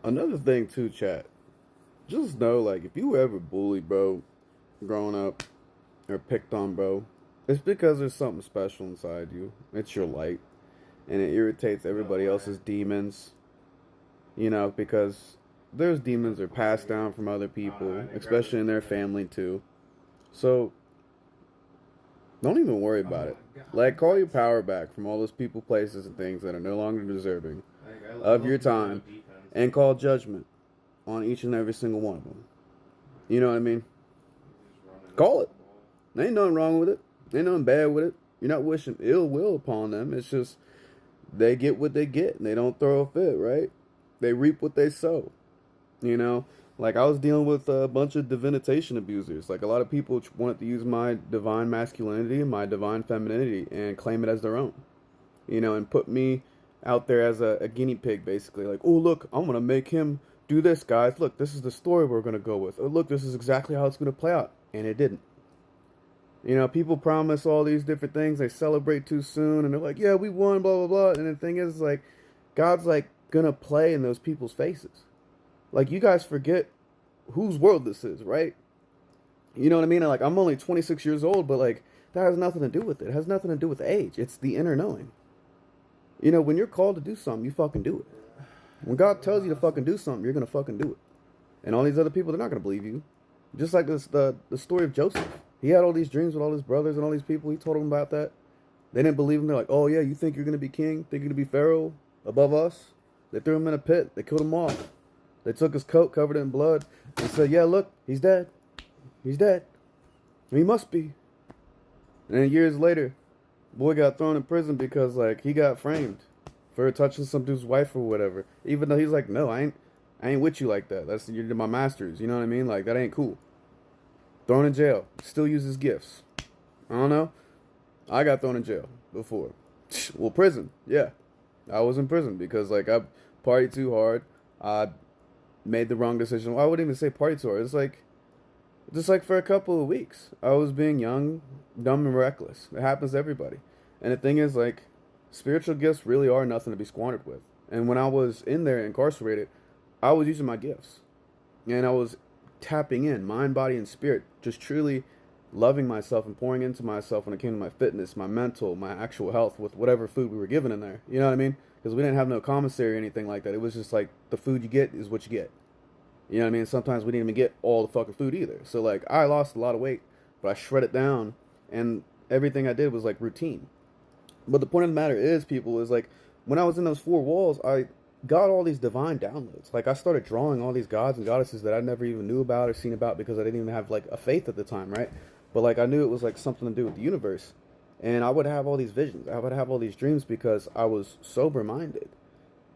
Another thing too, chat. Just know, like, if you were ever bullied, bro, growing up, or picked on, bro, it's because there's something special inside you. It's your light, and it irritates No everybody way. else's demons. Because those demons are passed down from other I don't know. I people, didn't grab especially this in their demon. family too. So don't even worry Oh about my it. god, Like, call your what? power back from all those people, places, and things that are no longer deserving Like, I of love your people with time, defense. and call judgment on each and every single one of them. You know what I mean? He's just running into Call it. the ball. There ain't nothing wrong with it. Ain't nothing bad with it. You're not wishing ill will upon them. It's just they get what they get and they don't throw a fit, right? They reap what they sow. You know, like I was dealing with a bunch of divination abusers. Like a lot of people wanted to use my divine masculinity and my divine femininity and claim it as their own. And put me out there as a guinea pig, basically. Like, oh, look, I'm going to make him do this, guys. Look, this is the story we're going to go with. Oh, look, this is exactly how it's going to play out. And it didn't. People promise all these different things. They celebrate too soon, and they're like, "Yeah, we won," blah blah blah. And the thing is, like, God's like gonna play in those people's faces. Like, you guys forget whose world this is, right? You know what I mean? And, like, I'm only 26 years old, but like that has nothing to do with it. It has nothing to do with age. It's the inner knowing. When you're called to do something, you fucking do it. When God tells you to fucking do something, you're gonna fucking do it. And all these other people, they're not gonna believe you. Just like the story of Joseph. He had all these dreams with all his brothers and all these people. He told them about that. They didn't believe him. They're like, "Oh yeah, you think you're gonna be king? Think you're gonna be pharaoh above us?" They threw him in a pit. They killed him off. They took his coat, covered it in blood, and said, "Yeah, look, he's dead. He's dead. He must be." And then years later, boy got thrown in prison because like he got framed for touching some dude's wife or whatever. Even though he's like, "No, I ain't with you like that. That's you're my masters. You know what I mean? Like that ain't cool." Thrown in jail. Still uses gifts. I don't know. I got thrown in jail before. Well, prison. Yeah, I was in prison because like I partied too hard. I made the wrong decision. Well, I wouldn't even say party too hard. It's like just like for a couple of weeks, I was being young, dumb, and reckless. It happens to everybody. And the thing is, like, spiritual gifts really are nothing to be squandered with. And when I was in there incarcerated, I was using my gifts. And I was tapping in mind, body, and spirit, just truly loving myself and pouring into myself when it came to my fitness, my mental, my actual health with whatever food we were given in there. You know what I mean? Because we didn't have no commissary or anything like that. It was just like the food you get is what you get. You know what I mean? Sometimes we didn't even get all the fucking food either. So like I lost a lot of weight, but I shredded down, and everything I did was like routine. But the point of the matter is, people, is like when I was in those four walls, I got all these divine downloads. Like I started drawing all these gods and goddesses that I never even knew about or seen about because I didn't even have like a faith at the time, right? But like I knew it was like something to do with the universe. And I would have all these visions. I would have all these dreams because I was sober minded.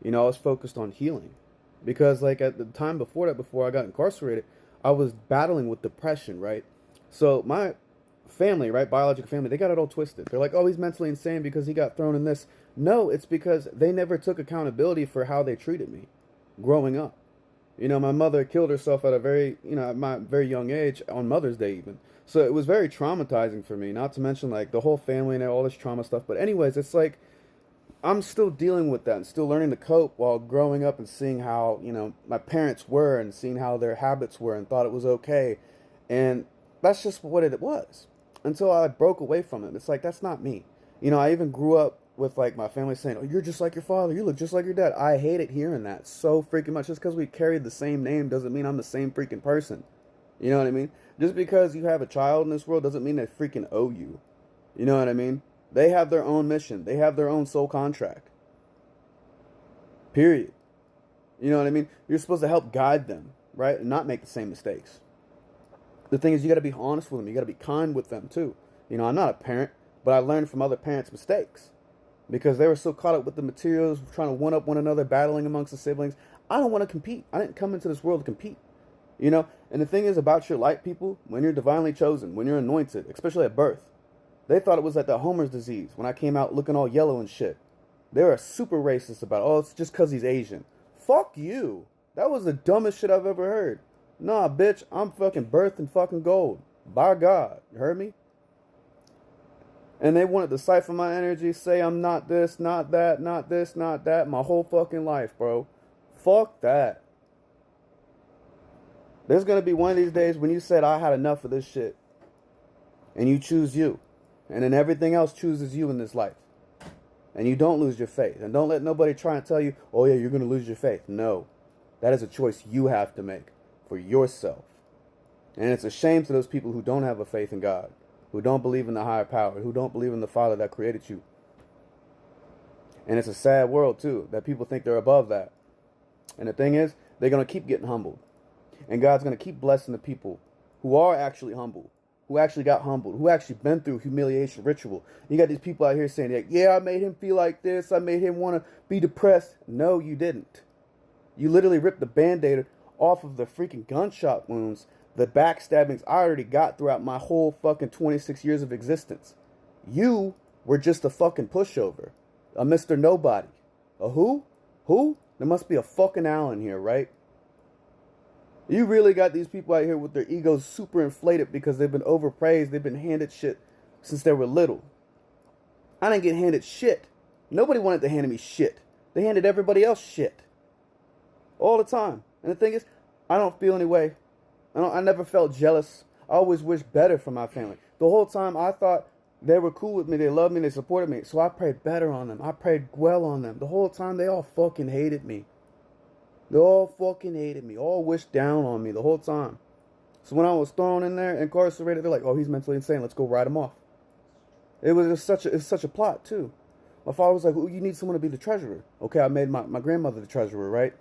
I was focused on healing. Because like at the time before that, before I got incarcerated, I was battling with depression, right? So my family, right, biological family, they got it all twisted. They're like, "Oh, he's mentally insane because he got thrown in this." No, it's because they never took accountability for how they treated me growing up. My mother killed herself at a very, at my very young age on Mother's Day even. So it was very traumatizing for me, not to mention like the whole family and all this trauma stuff. But anyways, it's like I'm still dealing with that and still learning to cope while growing up and seeing how, my parents were and seeing how their habits were and thought it was okay. And that's just what it was until I broke away from it. It's like, that's not me. I even grew up with like my family saying, "Oh, you're just like your father. You look just like your dad." I hated hearing that so freaking much. Just because we carried the same name doesn't mean I'm the same freaking person. You know what I mean? Just because you have a child in this world doesn't mean they freaking owe you. You know what I mean? They have their own mission. They have their own soul contract. Period. You know what I mean? You're supposed to help guide them, right? And not make the same mistakes. The thing is, you got to be honest with them. You got to be kind with them, too. I'm not a parent, but I learned from other parents' mistakes because they were so caught up with the materials, trying to one up one another, battling amongst the siblings. I don't want to compete. I didn't come into this world to compete. And the thing is about your light, people, when you're divinely chosen, when you're anointed, especially at birth, they thought it was like the Homer's disease when I came out looking all yellow and shit. They were super racist about, "Oh, it's just because he's Asian." Fuck you. That was the dumbest shit I've ever heard. Nah, bitch, I'm fucking birthed in fucking gold. By God. You heard me? And they wanted to siphon my energy, say I'm not this, not that, not this, not that, my whole fucking life, bro. Fuck that. There's going to be one of these days when you said, I had enough of this shit. And you choose you. And then everything else chooses you in this life. And you don't lose your faith. And don't let nobody try and tell you, oh yeah, you're going to lose your faith. No. That is a choice you have to make for yourself. And it's a shame to those people who don't have a faith in God, who don't believe in the higher power, who don't believe in the Father that created you. And it's a sad world, too, that people think they're above that. And the thing is, they're going to keep getting humbled. And God's going to keep blessing the people who are actually humble, who actually got humbled, who actually been through humiliation ritual. You got these people out here saying, like, yeah, I made him feel like this. I made him want to be depressed. No, you didn't. You literally ripped the Band-Aid off of the freaking gunshot wounds, the backstabbings I already got throughout my whole fucking 26 years of existence. You were just a fucking pushover. A Mr. Nobody. A who? Who? There must be a fucking Allen here, right? You really got these people out here with their egos super inflated because they've been overpraised. They've been handed shit since they were little. I didn't get handed shit. Nobody wanted to hand me shit. They handed everybody else shit. All the time. And the thing is, I don't feel any way. I never felt jealous. I always wished better for my family. The whole time I thought they were cool with me. They loved me. They supported me. So I prayed better on them. I prayed well on them. The whole time they all fucking hated me. They all fucking hated me. All wished down on me the whole time. So when I was thrown in there, incarcerated, they're like, oh, he's mentally insane. Let's go write him off. It's such a plot, too. My father was like, oh, you need someone to be the treasurer. Okay, I made my grandmother the treasurer, right?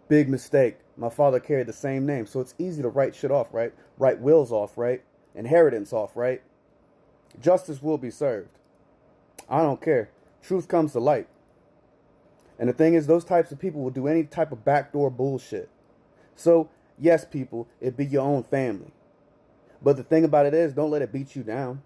Big mistake. My father carried the same name. So it's easy to write shit off, right? Write wills off, right? Inheritance off, right? Justice will be served. I don't care. Truth comes to light. And the thing is, those types of people will do any type of backdoor bullshit. So, yes, people, it be your own family. But the thing about it is, don't let it beat you down.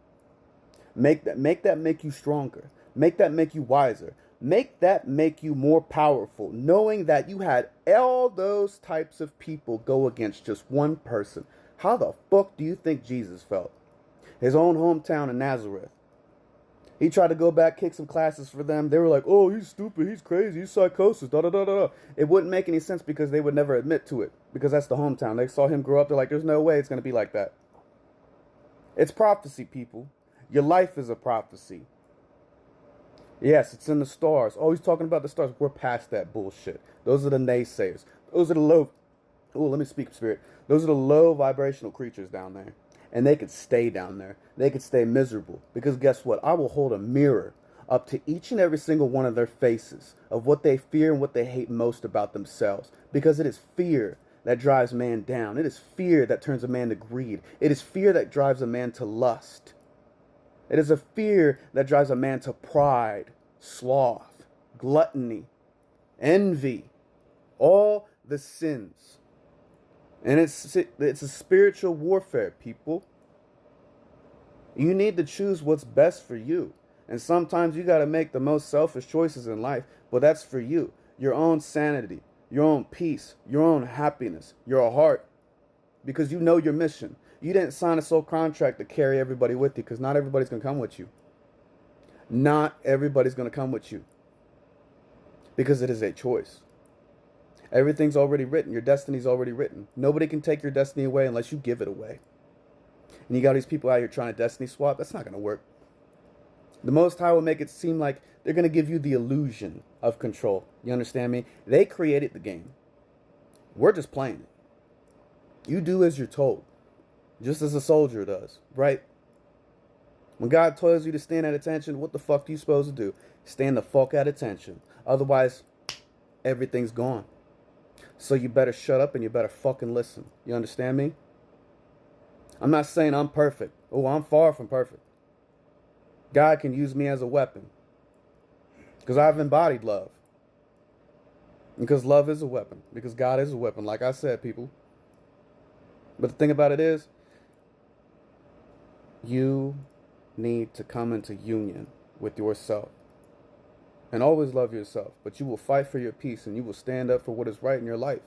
Make that make you stronger. Make that make you wiser. Make that make you more powerful, knowing that you had all those types of people go against just one person. How the fuck do you think Jesus felt? His own hometown in Nazareth. He tried to go back, kick some classes for them. They were like, oh, he's stupid, he's crazy, he's psychosis, da-da-da-da. It wouldn't make any sense because they would never admit to it. Because that's the hometown. They saw him grow up. They're like, there's no way it's going to be like that. It's prophecy, people. Your life is a prophecy. Yes, it's in the stars. Oh, he's talking about the stars. We're past that bullshit. Those are the naysayers. Those are the low... Oh, let me speak, Spirit. Those are the low vibrational creatures down there. And they could stay down there. They could stay miserable. Because guess what? I will hold a mirror up to each and every single one of their faces of what they fear and what they hate most about themselves. Because it is fear that drives man down. It is fear that turns a man to greed. It is fear that drives a man to lust. It is a fear that drives a man to pride, sloth, gluttony, envy, all the sins. And it's a spiritual warfare, people. You need to choose what's best for you. And sometimes you got to make the most selfish choices in life, but that's for you. Your own sanity, your own peace, your own happiness, your heart. Because you know your mission. You didn't sign a soul contract to carry everybody with you, because not everybody's going to come with you. Not everybody's going to come with you. Because it is a choice. Everything's already written. Your destiny's already written. Nobody can take your destiny away unless you give it away. And you got these people out here trying to destiny swap. That's not going to work. The Most High will make it seem like they're going to give you the illusion of control. You understand me? They created the game. We're just playing it. You do as you're told. Just as a soldier does, right? When God tells you to stand at attention, what the fuck are you supposed to do? Stand the fuck at attention. Otherwise, everything's gone. So you better shut up and you better fucking listen. You understand me? I'm not saying I'm perfect. Oh, I'm far from perfect. God can use me as a weapon. Because I've embodied love. Because love is a weapon. Because God is a weapon, like I said, people. But the thing about it is, you need to come into union with yourself. And always love yourself. But you will fight for your peace and you will stand up for what is right in your life.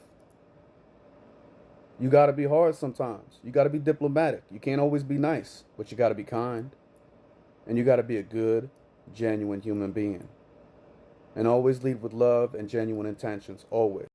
You got to be hard sometimes. You got to be diplomatic. You can't always be nice, but you got to be kind. And you got to be a good, genuine human being. And always lead with love and genuine intentions. Always.